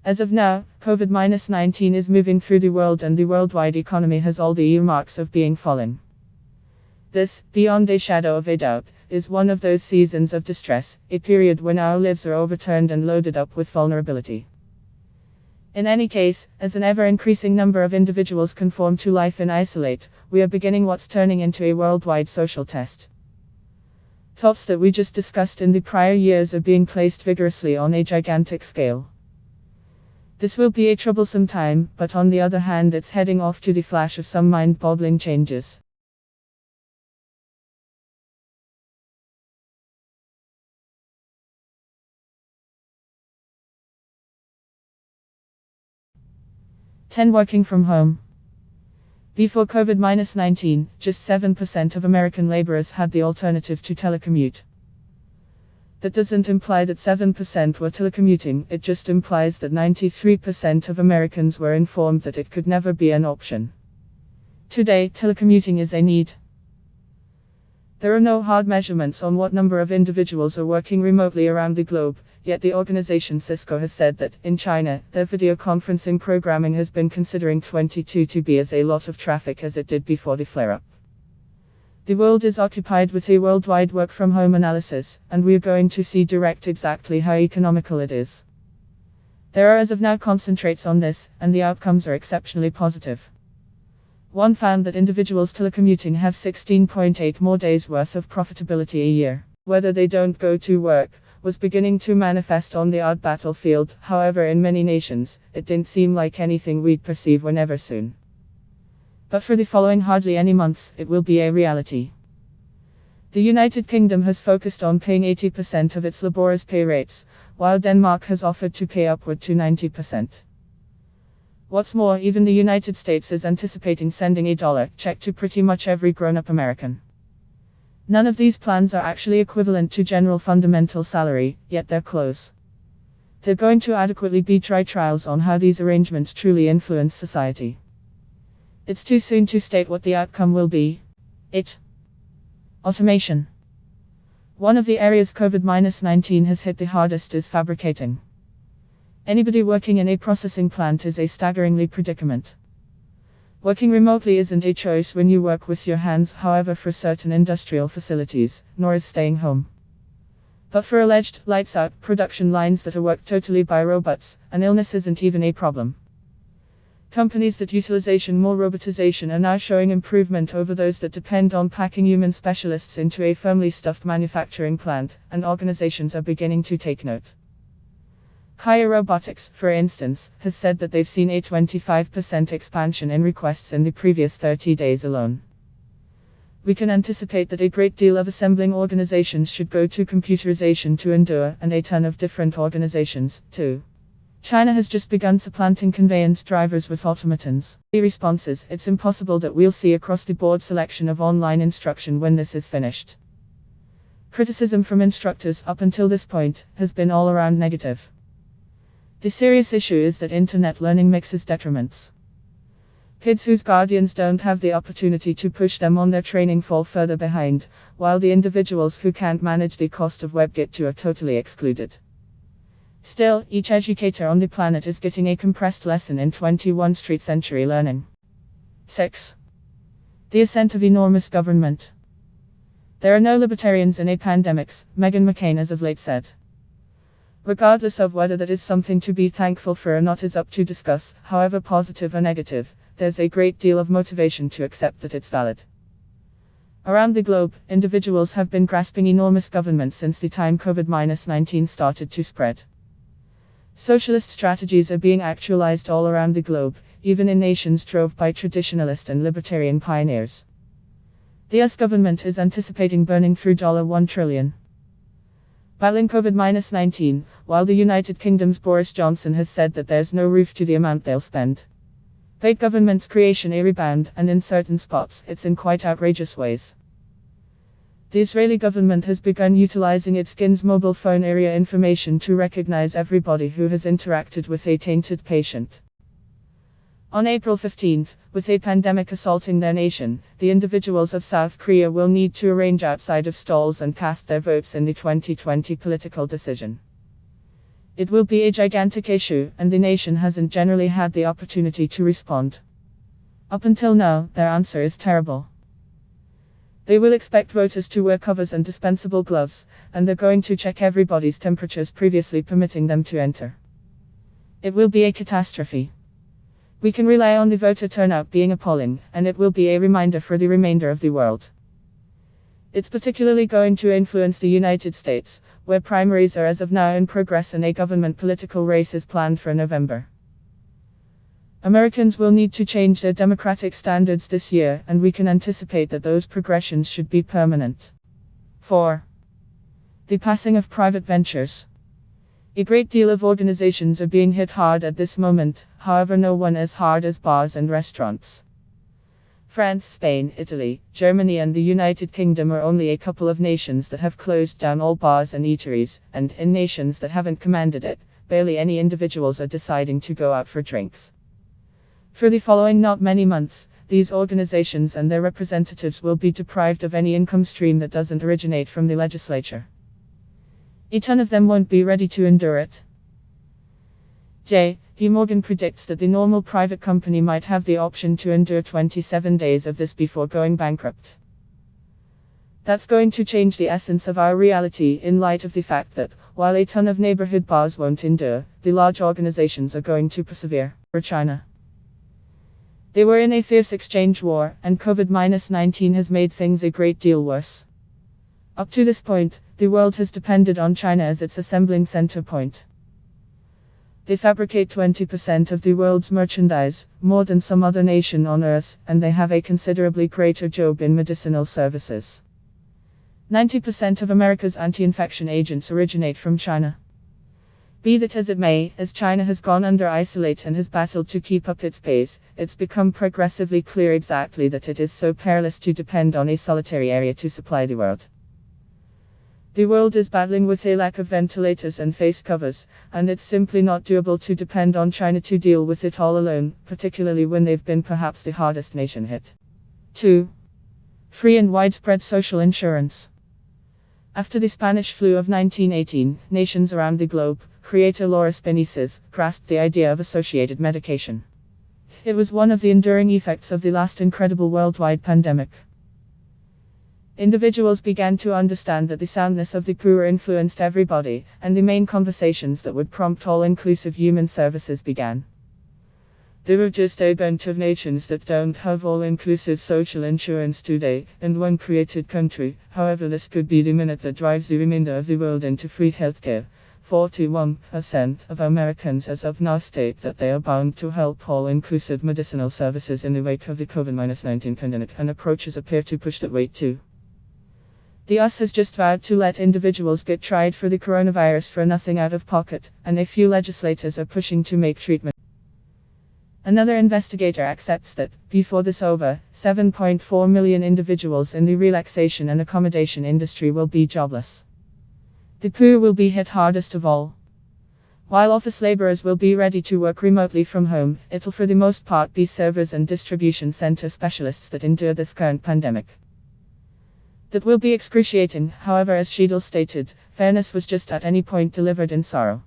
As of now, COVID-19 is moving through the world and the worldwide economy has all the earmarks of being falling. This, beyond a shadow of a doubt, is one of those seasons of distress, a period when our lives are overturned and loaded up with vulnerability. In any case, as an ever-increasing number of individuals conform to life in isolate, we are beginning what's turning into a worldwide social test. Thoughts that we just discussed in the prior years are being placed vigorously on a gigantic scale. This will be a troublesome time, but on the other hand it's heading off to the flash of some mind-boggling changes. Working from home. Before COVID-19, just 7% of American laborers had the alternative to telecommute. That doesn't imply that 7% were telecommuting, it just implies that 93% of Americans were informed that it could never be an option. Today, telecommuting is a need. There are no hard measurements on what number of individuals are working remotely around the globe, yet the organization Cisco has said that, in China, their video conferencing programming has been considering 2022 to be as a lot of traffic as it did before the flare-up. The world is occupied with a worldwide work-from-home analysis, and we are going to see direct exactly how economical it is. There are as of now concentrates on this, and the outcomes are exceptionally positive. One found that individuals telecommuting have 16.8 more days worth of profitability a year. Whether they don't go to work was beginning to manifest on the odd battlefield, however in many nations, it didn't seem like anything we'd perceive whenever soon. But for the following hardly any months, it will be a reality. The United Kingdom has focused on paying 80% of its laborers' pay rates, while Denmark has offered to pay upward to 90%. What's more, even the United States is anticipating sending a dollar check to pretty much every grown-up American. None of these plans are actually equivalent to general fundamental salary, yet they're close. They're going to adequately be trials on how these arrangements truly influence society. It's too soon to state what the outcome will be. Automation. One of the areas COVID-19 has hit the hardest is fabricating. Anybody working in a processing plant is a staggeringly predicament. Working remotely isn't a choice when you work with your hands, however, for certain industrial facilities, nor is staying home. But for alleged lights-out production lines that are worked totally by robots, an illness isn't even a problem. Companies that utilization more robotization are now showing improvement over those that depend on packing human specialists into a firmly stuffed manufacturing plant, and organizations are beginning to take note. Haier Robotics, for instance, has said that they've seen a 25% expansion in requests in the previous 30 days alone. We can anticipate that a great deal of assembling organizations should go to computerization to endure, and a ton of different organizations, too. China has just begun supplanting conveyance drivers with automatons. The responses, it's impossible that we'll see across-the-board selection of online instruction when this is finished. Criticism from instructors up until this point has been all around negative. The serious issue is that internet learning mixes detriments. Kids whose guardians don't have the opportunity to push them on their training fall further behind, while the individuals who can't manage the cost of WebKit are totally excluded. Still, each educator on the planet is getting a compressed lesson in 21st century learning. 6. The ascent of enormous government. There are no libertarians in a pandemic, Meghan McCain as of late said. Regardless of whether that is something to be thankful for or not is up to discuss, however positive or negative, there's a great deal of motivation to accept that it's valid. Around the globe, individuals have been grasping enormous government since the time COVID-19 started to spread. Socialist strategies are being actualized all around the globe, even in nations drove by traditionalist and libertarian pioneers. The US government is anticipating burning through $1 trillion. Battling COVID-19, while the United Kingdom's Boris Johnson has said that there's no roof to the amount they'll spend. Fake government's creation a rebound, and in certain spots, it's in quite outrageous ways. The Israeli government has begun utilizing its KIN's mobile phone area information to recognize everybody who has interacted with a tainted patient. On April 15, with a pandemic assaulting their nation, the individuals of South Korea will need to arrange outside of stalls and cast their votes in the 2020 political decision. It will be a gigantic issue, and the nation hasn't generally had the opportunity to respond. Up until now, their answer is terrible. They will expect voters to wear covers and dispensable gloves, and they're going to check everybody's temperatures previously permitting them to enter. It will be a catastrophe. We can rely on the voter turnout being appalling, and it will be a reminder for the remainder of the world. It's particularly going to influence the United States, where primaries are as of now in progress and a government political race is planned for November. Americans will need to change their democratic standards this year, and we can anticipate that those progressions should be permanent. 4. The passing of private ventures. A great deal of organizations are being hit hard at this moment, however no one as hard as bars and restaurants. France, Spain, Italy, Germany and the United Kingdom are only a couple of nations that have closed down all bars and eateries, and in nations that haven't commanded it, barely any individuals are deciding to go out for drinks. For the following not many months, these organizations and their representatives will be deprived of any income stream that doesn't originate from the legislature. A ton of them won't be ready to endure it. J.P. Morgan predicts that the normal private company might have the option to endure 27 days of this before going bankrupt. That's going to change the essence of our reality in light of the fact that, while a ton of neighborhood bars won't endure, the large organizations are going to persevere. For China. They were in a fierce exchange war, and COVID-19 has made things a great deal worse. Up to this point, the world has depended on China as its assembling center point. They fabricate 20% of the world's merchandise, more than some other nation on earth, and they have a considerably greater job in medicinal services. 90% of America's anti-infection agents originate from China. Be that as it may, as China has gone under isolate and has battled to keep up its pace, it's become progressively clear exactly that it is so perilous to depend on a solitary area to supply the world. The world is battling with a lack of ventilators and face covers, and it's simply not doable to depend on China to deal with it all alone, particularly when they've been perhaps the hardest nation hit. 2. Free and widespread social insurance. After the Spanish flu of 1918, nations around the globe, creator Loris Benitez, grasped the idea of associated medication. It was one of the enduring effects of the last incredible worldwide pandemic. Individuals began to understand that the soundness of the poor influenced everybody, and the main conversations that would prompt all-inclusive human services began. There were just a bunch of nations that don't have all-inclusive social insurance today, in one created country. However, this could be the minute that drives the remainder of the world into free healthcare. 41% of Americans as of now state that they are bound to help all-inclusive medicinal services in the wake of the COVID-19 pandemic, and approaches appear to push that way too. The US has just vowed to let individuals get tried for the coronavirus for nothing out of pocket, and a few legislators are pushing to make treatment. Another investigator accepts that, before this over, 7.4 million individuals in the relaxation and accommodation industry will be jobless. The poor will be hit hardest of all. While office laborers will be ready to work remotely from home, it'll for the most part be servers and distribution center specialists that endure this current pandemic. That will be excruciating. However, as Schiedel stated, fairness was just at any point delivered in sorrow.